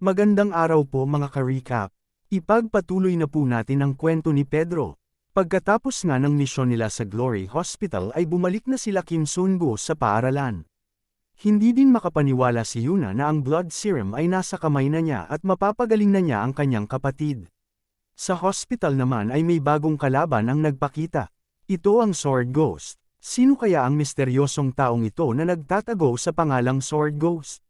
Magandang araw po mga ka-recap. Ipagpatuloy na po natin ang kwento ni Pedro. Pagkatapos nga ng misyon nila sa Glory Hospital ay bumalik na sila Kim Sun-go sa paaralan. Hindi din makapaniwala si Yuna na ang blood serum ay nasa kamay na niya at mapapagaling na niya ang kanyang kapatid. Sa hospital naman ay may bagong kalaban ang nagpakita. Ito ang Sword Ghost. Sino kaya ang misteryosong taong ito na nagtatago sa pangalang Sword Ghost?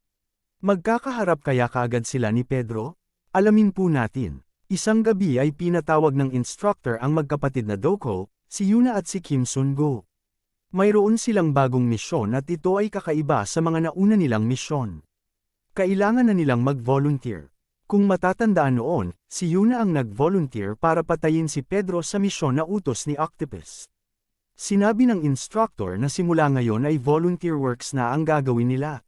Magkakaharap kaya kaagad sila ni Pedro? Alamin po natin. Isang gabi ay pinatawag ng instructor ang magkapatid na Doko, si Yuna at si Kim Sun-go. Mayroon silang bagong misyon at ito ay kakaiba sa mga nauna nilang misyon. Kailangan na nilang mag-volunteer. Kung matatandaan noon, si Yuna ang nag-volunteer para patayin si Pedro sa misyon na utos ni Octopus. Sinabi ng instructor na simula ngayon ay volunteer works na ang gagawin nila.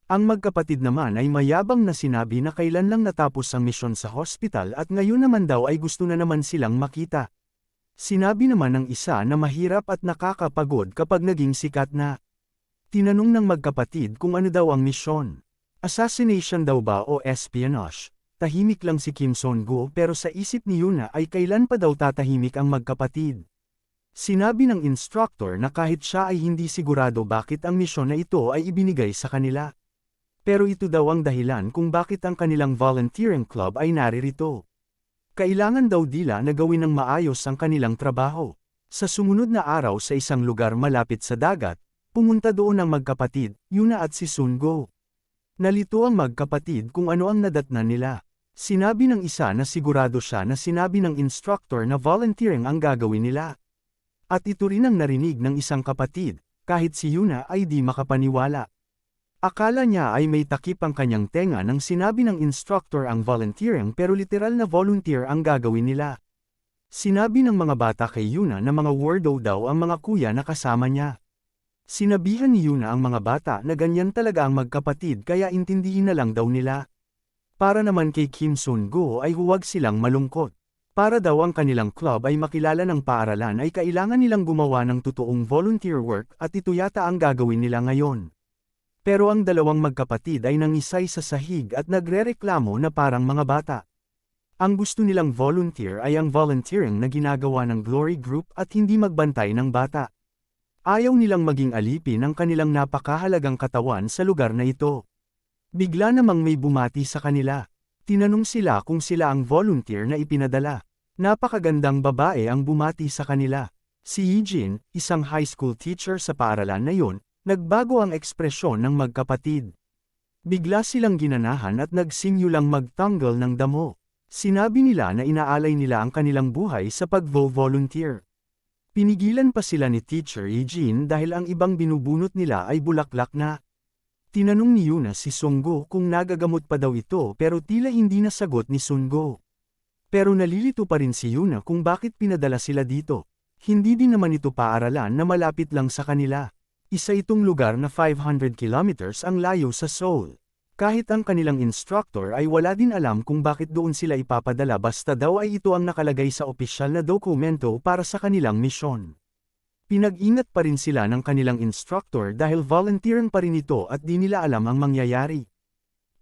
Ang magkapatid naman ay mayabang na sinabi na kailan lang natapos ang misyon sa hospital at ngayon naman daw ay gusto na naman silang makita. Sinabi naman ng isa na mahirap at nakakapagod kapag naging sikat na. Tinanong ng magkapatid kung ano daw ang misyon. Assassination daw ba o espionage? Tahimik lang si Kim Sun-go pero sa isip ni Yuna ay kailan pa daw tatahimik ang magkapatid. Sinabi ng instructor na kahit siya ay hindi sigurado bakit ang misyon na ito ay ibinigay sa kanila. Pero ito daw ang dahilan kung bakit ang kanilang volunteering club ay naririto. Kailangan daw nila na gawin ng maayos ang kanilang trabaho. Sa sumunod na araw sa isang lugar malapit sa dagat, pumunta doon ang magkapatid, Yuna at si Sun-go. Nalito ang magkapatid kung ano ang nadatnan nila. Sinabi ng isa na sigurado siya na sinabi ng instructor na volunteering ang gagawin nila. At ito rin ang narinig ng isang kapatid, kahit si Yuna ay di makapaniwala. Akala niya ay may takip ang kanyang tenga nang sinabi ng instructor ang volunteering pero literal na volunteer ang gagawin nila. Sinabi ng mga bata kay Yuna na mga weirdo daw ang mga kuya na kasama niya. Sinabihan ni Yuna ang mga bata na ganyan talaga ang magkapatid kaya intindihin na lang daw nila. Para naman kay Kim Sun-go ay huwag silang malungkot. Para daw ang kanilang club ay makilala ng paaralan ay kailangan nilang gumawa ng totoong volunteer work at ito yata ang gagawin nila ngayon. Pero ang dalawang magkapatid ay nangisay sa sahig at nagrereklamo na parang mga bata. Ang gusto nilang volunteer ay ang volunteering na ginagawa ng Glory Group at hindi magbantay ng bata. Ayaw nilang maging alipin ang kanilang napakahalagang katawan sa lugar na ito. Bigla namang may bumati sa kanila. Tinanong sila kung sila ang volunteer na ipinadala. Napakagandang babae ang bumati sa kanila. Si Eugene, isang high school teacher sa paaralan na yon, nagbago ang ekspresyon ng magkapatid. Bigla silang ginanahan at nagsimulang magtanggal ng damo. Sinabi nila na inaalay nila ang kanilang buhay sa pag-volunteer. Pinigilan pa sila ni Teacher Eugene dahil ang ibang binubunot nila ay bulaklak na. Tinanong ni Yuna si Sun-go kung nagagamot pa daw ito pero tila hindi nasagot ni Sun-go. Pero nalilito pa rin si Yuna kung bakit pinadala sila dito. Hindi din naman ito paaralan na malapit lang sa kanila. Isa itong lugar na 500 kilometers ang layo sa Seoul. Kahit ang kanilang instructor ay wala din alam kung bakit doon sila ipapadala basta daw ay ito ang nakalagay sa opisyal na dokumento para sa kanilang misyon. Pinag-ingat pa rin sila ng kanilang instructor dahil volunteering pa rin ito at di nila alam ang mangyayari.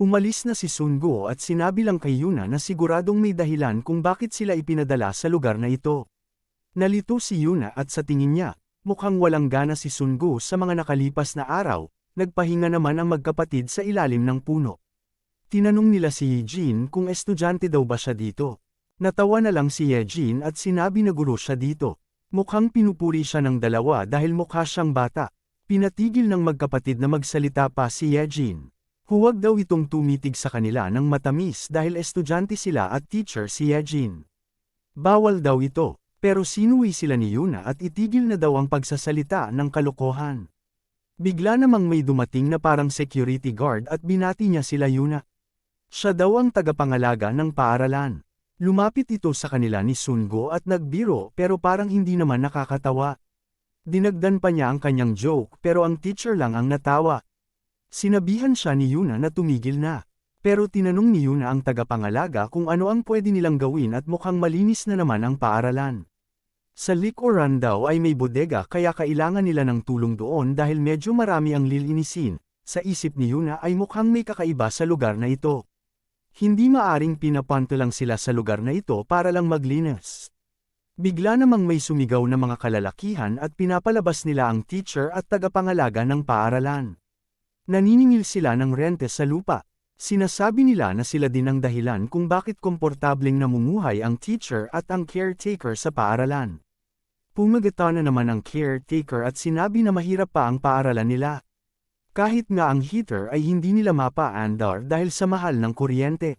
Umalis na si Sun-go at sinabi lang kay Yuna na siguradong may dahilan kung bakit sila ipinadala sa lugar na ito. Nalito si Yuna at sa tingin niya, mukhang walang gana si Sun-go sa mga nakalipas na araw, nagpahinga naman ang magkapatid sa ilalim ng puno. Tinanong nila si Eugene kung estudyante daw ba siya dito. Natawa na lang si Eugene at sinabi na guro siya dito. Mukhang pinupuri siya ng dalawa dahil mukha siyang bata. Pinatigil ng magkapatid na magsalita pa si Eugene. Huwag daw itong tumitig sa kanila ng matamis dahil estudyante sila at teacher si Eugene. Bawal daw ito. Pero sinuwi sila ni Yuna at itigil na daw ang pagsasalita ng kalokohan. Bigla namang may dumating na parang security guard at binati niya sila Yuna. Siya daw ang tagapangalaga ng paaralan. Lumapit ito sa kanila ni Sun-go at nagbiro pero parang hindi naman nakakatawa. Dinagdan pa niya ang kanyang joke pero ang teacher lang ang natawa. Sinabihan siya ni Yuna na tumigil na. Pero tinanong ni Yuna ang tagapangalaga kung ano ang pwede nilang gawin at mukhang malinis na naman ang paaralan. Sa likuran daw ay may bodega kaya kailangan nila ng tulong doon dahil medyo marami ang lilinisin. Sa isip ni Yuna ay mukhang may kakaiba sa lugar na ito. Hindi maaring pinapunta lang sila sa lugar na ito para lang maglinis. Bigla namang may sumigaw na mga kalalakihan at pinapalabas nila ang teacher at tagapangalaga ng paaralan. Naniningil sila ng rente sa lupa. Sinasabi nila na sila din ang dahilan kung bakit komportableng namumuhay ang teacher at ang caretaker sa paaralan. Pumagata na naman ang caretaker at sinabi na mahirap pa ang paaralan nila. Kahit nga ang heater ay hindi nila mapaandar dahil sa mahal ng kuryente.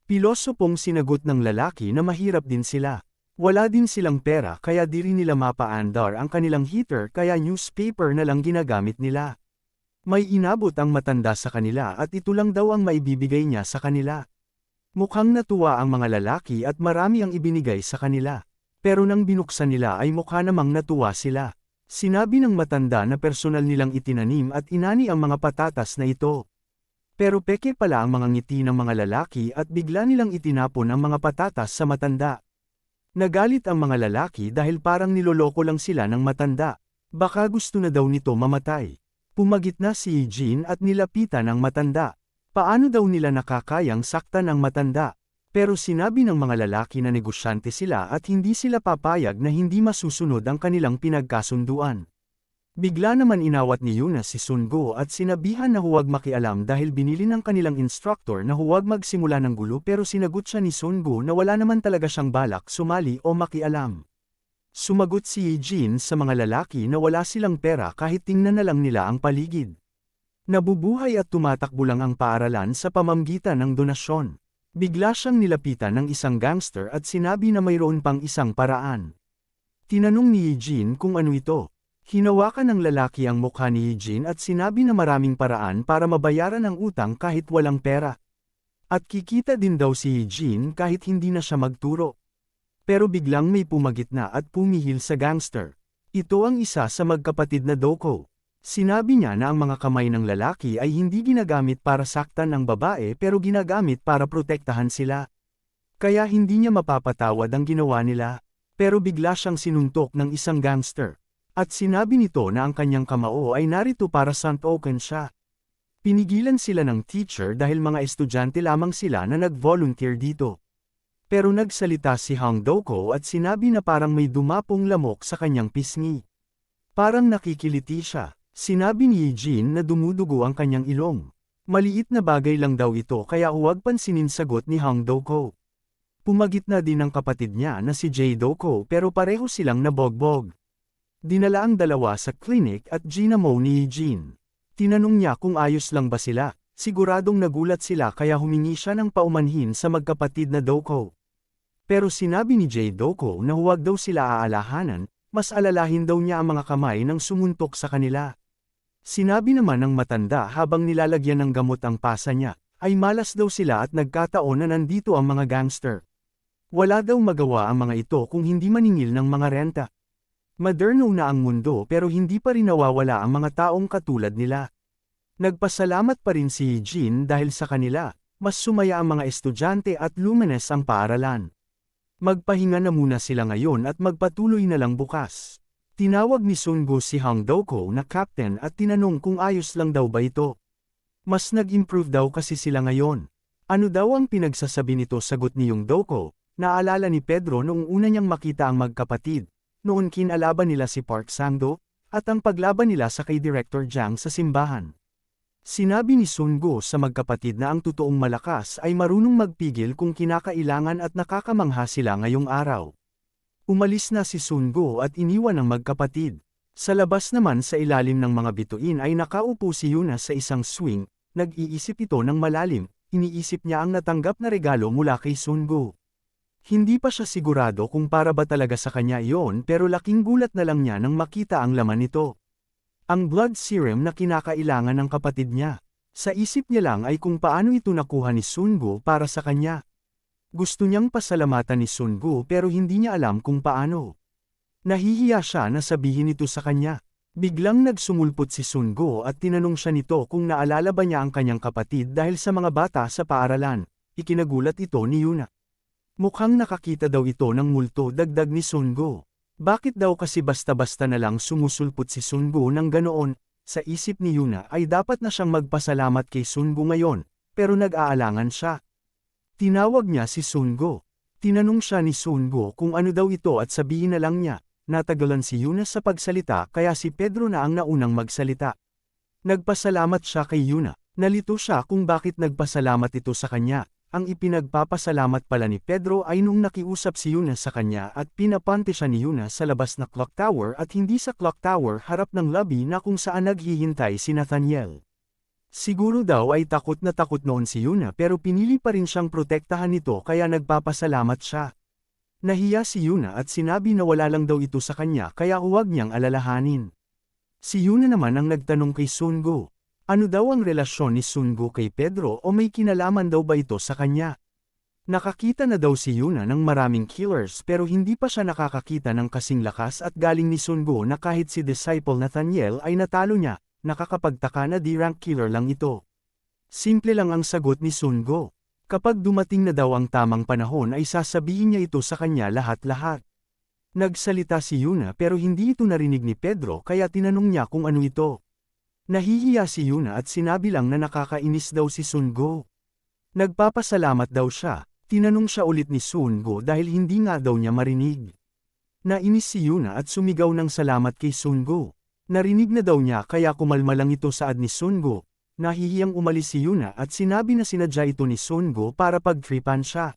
Piloso pong sinagot ng lalaki na mahirap din sila. Wala din silang pera kaya di rin nila mapaandar ang kanilang heater kaya newspaper na lang ginagamit nila. May inabot ang matanda sa kanila at ito lang daw ang maibibigay niya sa kanila. Mukhang natuwa ang mga lalaki at marami ang ibinigay sa kanila. Pero nang binuksan nila ay mukha namang natuwa sila. Sinabi ng matanda na personal nilang itinanim at inani ang mga patatas na ito. Pero peke pala ang mga ngiti ng mga lalaki at bigla nilang itinapon ang mga patatas sa matanda. Nagalit ang mga lalaki dahil parang niloloko lang sila ng matanda. Baka gusto na daw nito mamatay. Pumagitna si Eugene at nilapitan ang matanda. Paano daw nila nakakayang saktan ang matanda? Pero sinabi ng mga lalaki na negosyante sila at hindi sila papayag na hindi masusunod ang kanilang pinagkasunduan. Bigla naman inawat ni Yuna si Sungo at sinabihan na huwag makialam dahil binili ng kanilang instructor na huwag magsimula ng gulo pero sinagot siya ni Sungo na wala naman talaga siyang balak sumali o makialam. Sumagot si Eugene sa mga lalaki na wala silang pera kahit tingnan na lang nila ang paligid. Nabubuhay at tumatakbo lang ang paaralan sa pamamagitan ng donasyon. Bigla siyang nilapitan ng isang gangster at sinabi na mayroon pang isang paraan. Tinanong ni Eugene kung ano ito. Hinawakan ng lalaki ang mukha ni Eugene at sinabi na maraming paraan para mabayaran ang utang kahit walang pera. At kikita din daw si Eugene kahit hindi na siya magturo. Pero biglang may pumagitna at pumihil sa gangster. Ito ang isa sa magkapatid na Doko. Sinabi niya na ang mga kamay ng lalaki ay hindi ginagamit para saktan ang babae pero ginagamit para protektahan sila. Kaya hindi niya mapapatawad ang ginawa nila. Pero bigla siyang sinuntok ng isang gangster. At sinabi nito na ang kanyang kamao ay narito para santoken siya. Pinigilan sila ng teacher dahil mga estudyante lamang sila na nag-volunteer dito. Pero nagsalita si Hang Doko at sinabi na parang may dumapong lamok sa kanyang pisngi. Parang nakikiliti siya. Sinabi ni Eugene na dumudugo ang kanyang ilong. Maliit na bagay lang daw ito kaya huwag pansinin sagot ni Hang Doko. Pumagitna din ang kapatid niya na si Jay Doko pero pareho silang nabogbog. Dinala ang dalawa sa clinic at ginamo ni Eugene. Tinanong niya kung ayos lang ba sila, siguradong nagulat sila kaya humingi siya ng paumanhin sa magkapatid na Doko. Pero sinabi ni Jay Doko na huwag daw sila aalahanan, mas alalahin daw niya ang mga kamay nang sumuntok sa kanila. Sinabi naman ng matanda habang nilalagyan ng gamot ang pasa niya, ay malas daw sila at nagkataon na nandito ang mga gangster. Wala daw magawa ang mga ito kung hindi maningil ng mga renta. Moderno na ang mundo pero hindi pa rin nawawala ang mga taong katulad nila. Nagpasalamat pa rin si Eugene dahil sa kanila, mas sumaya ang mga estudyante at luminous ang paaralan. Magpahinga na muna sila ngayon at magpatuloy na lang bukas. Tinawag ni Sungo si Hang Doko na captain at tinanong kung ayos lang daw ba ito. Mas nag-improve daw kasi sila ngayon. Ano daw ang pinagsasabi nito sagot ni Yung Doko, naalala ni Pedro noong una niyang makita ang magkapatid. Noon kinalaban nila si Park Sang-do, at ang paglaban nila sa kay Director Jiang sa simbahan. Sinabi ni Sungo sa magkapatid na ang totoong malakas ay marunong magpigil kung kinakailangan at nakakamangha sila ngayong araw. Umalis na si Sungo at iniwan ang magkapatid. Sa labas naman sa ilalim ng mga bituin ay nakaupo si Yuna sa isang swing, nag-iisip ito ng malalim, iniisip niya ang natanggap na regalo mula kay Sungo. Hindi pa siya sigurado kung para ba talaga sa kanya iyon pero laking gulat na lang niya nang makita ang laman nito. Ang blood serum na kinakailangan ng kapatid niya. Sa isip niya lang ay kung paano ito nakuha ni Sungo para sa kanya. Gusto niyang pasalamatan ni Sungo pero hindi niya alam kung paano. Nahihiya siya na sabihin ito sa kanya. Biglang nagsumulpot si Sungo at tinanong siya nito kung naalala ba niya ang kanyang kapatid dahil sa mga bata sa paaralan. Ikinagulat ito ni Yuna. Mukhang nakakita daw ito ng multo dagdag ni Sungo. Bakit daw kasi basta-basta na lang sumusulpot si Sungo ng ganoon? Sa isip ni Yuna ay dapat na siyang magpasalamat kay Sungo ngayon, pero nag-aalangan siya. Tinawag niya si Sungo. Tinanong siya ni Sungo kung ano daw ito at sabihin na lang niya. Natagalan si Yuna sa pagsalita kaya si Pedro na ang naunang magsalita. Nagpasalamat siya kay Yuna. Nalito siya kung bakit nagpasalamat ito sa kanya. Ang ipinagpapasalamat pala ni Pedro ay nung nakiusap si Yuna sa kanya at pinapante siya ni Yuna sa labas na clock tower at hindi sa clock tower harap ng lobby na kung saan naghihintay si Nathaniel. Siguro daw ay takot noon si Yuna pero pinili pa rin siyang protektahan nito kaya nagpapasalamat siya. Nahiya si Yuna at sinabi na wala lang daw ito sa kanya kaya huwag niyang alalahanin. Si Yuna naman ang nagtanong kay Sungo. Ano daw ang relasyon ni Sungo kay Pedro o may kinalaman daw ba ito sa kanya? Nakakita na daw si Yuna ng maraming killers pero hindi pa siya nakakakita ng kasing lakas at galing ni Sungo na kahit si disciple Nathaniel ay natalo niya, nakakapagtaka na di-rank killer lang ito. Simple lang ang sagot ni Sungo. Kapag dumating na daw ang tamang panahon ay sasabihin niya ito sa kanya lahat-lahat. Nagsalita si Yuna pero hindi ito narinig ni Pedro kaya tinanong niya kung ano ito. Nahihiya si Yuna at sinabi lang na nakakainis daw si Sungo. Nagpapasalamat daw siya, tinanong siya ulit ni Sungo dahil hindi nga daw niya marinig. Nainis si Yuna at sumigaw ng salamat kay Sungo. Narinig na daw niya kaya kumalma lang ito saad ni Sungo. Nahihiyang umalis si Yuna at sinabi na sinadya ito ni Sungo para pagtripan siya.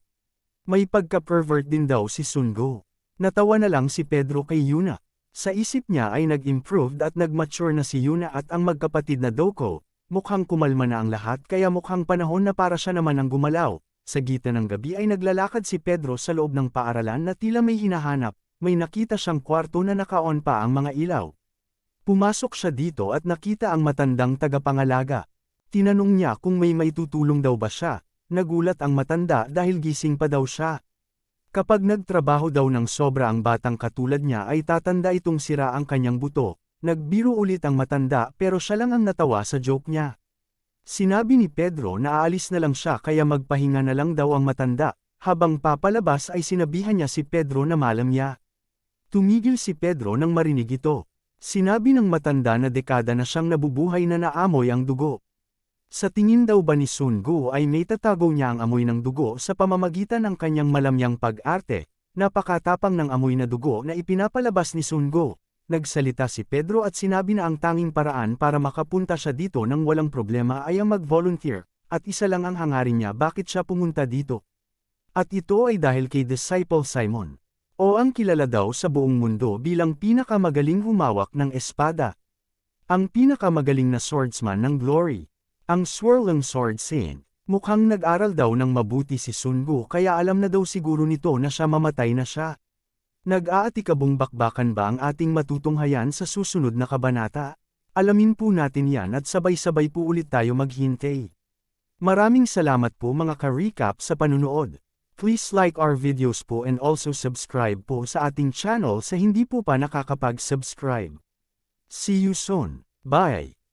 May pagka-pervert din daw si Sungo. Natawa na lang si Pedro kay Yuna. Sa isip niya ay nag-improved at nag-mature na si Yuna at ang magkapatid na Doko. Mukhang kumalma na ang lahat kaya mukhang panahon na para siya naman ang gumalaw. Sa gitna ng gabi ay naglalakad si Pedro sa loob ng paaralan na tila may hinahanap. May nakita siyang kwarto na naka-on pa ang mga ilaw. Pumasok siya dito at nakita ang matandang tagapangalaga. Tinanong niya kung may maitutulong daw ba siya. Nagulat ang matanda dahil gising pa daw siya. Kapag nagtrabaho daw ng sobra ang batang katulad niya ay tatanda itong sira ang kanyang buto. Nagbiro ulit ang matanda pero siya lang ang natawa sa joke niya. Sinabi ni Pedro na aalis na lang siya kaya magpahinga na lang daw ang matanda. Habang papalabas ay sinabihan niya si Pedro na malamya. Tumigil si Pedro nang marinig ito. Sinabi ng matanda na dekada na siyang nabubuhay na naamoy ang dugo. Sa tingin daw ba ni Sungo ay may tatago niya ang amoy ng dugo sa pamamagitan ng kanyang malamyang pag-arte. Napakatapang ng amoy na dugo na ipinapalabas ni Sungo. Nagsalita si Pedro at sinabi na ang tanging paraan para makapunta siya dito nang walang problema ay ang mag-volunteer, at isa lang ang hangarin niya bakit siya pumunta dito. At ito ay dahil kay Disciple Simon. O ang kilala daw sa buong mundo bilang pinakamagaling humawak ng espada. Ang pinakamagaling na swordsman ng Glory. Ang swirling sword scene. Mukhang nag-aral daw ng mabuti si Sungo kaya alam na daw siguro nito na siya mamatay na siya. Nag-aatikabong bakbakan ba ang ating matutunghayan sa susunod na kabanata? Alamin po natin yan at sabay-sabay po ulit tayo maghintay. Maraming salamat po mga ka-recap sa panunood. Please like our videos po and also subscribe po sa ating channel sa hindi po pa nakakapag-subscribe. See you soon. Bye!